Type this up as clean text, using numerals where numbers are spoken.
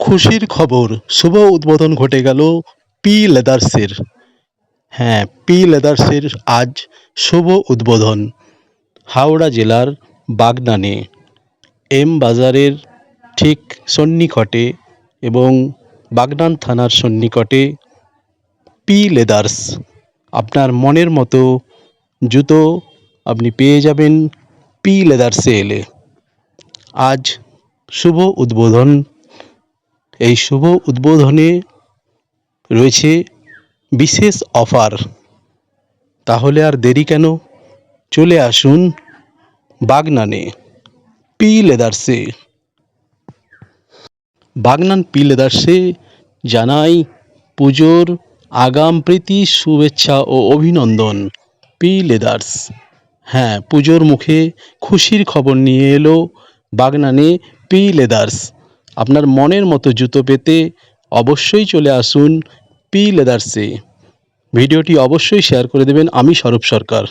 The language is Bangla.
খুশির খবর, শুভ উদ্বোধন ঘটে গেল পি লেদার্সের। হ্যাঁ, পি লেদার্সের আজ শুভ উদ্বোধন হাওড়া জেলার বাগনানে এম বাজারের ঠিক সন্নিকটে এবং বাগনান থানার সন্নিকটে পি লেদার্স। আপনার মনের মতো জুতো আপনি পেয়ে যাবেন পি লেদার্সে এলে। আজ শুভ উদ্বোধন। এই শুভ উদ্বোধনে রয়েছে বিশেষ অফার। তাহলে আর দেরি কেন, চলে আসুন বাগনানে পি লেদার্সে। বাগনান পি লেদার্সে জানাই পুজোর আগাম প্রীতি শুভেচ্ছা ও অভিনন্দন। পি লেদার্স, হ্যাঁ, পুজোর মুখে খুশির খবর নিয়ে এলো বাগনানে পি লেদার্স। আপনার মনের মতো জুতো পেতে অবশ্যই চলে আসুন পি লেদার্সে। ভিডিওটি অবশ্যই শেয়ার করে দেবেন। আমি স্বরূপ সরকার।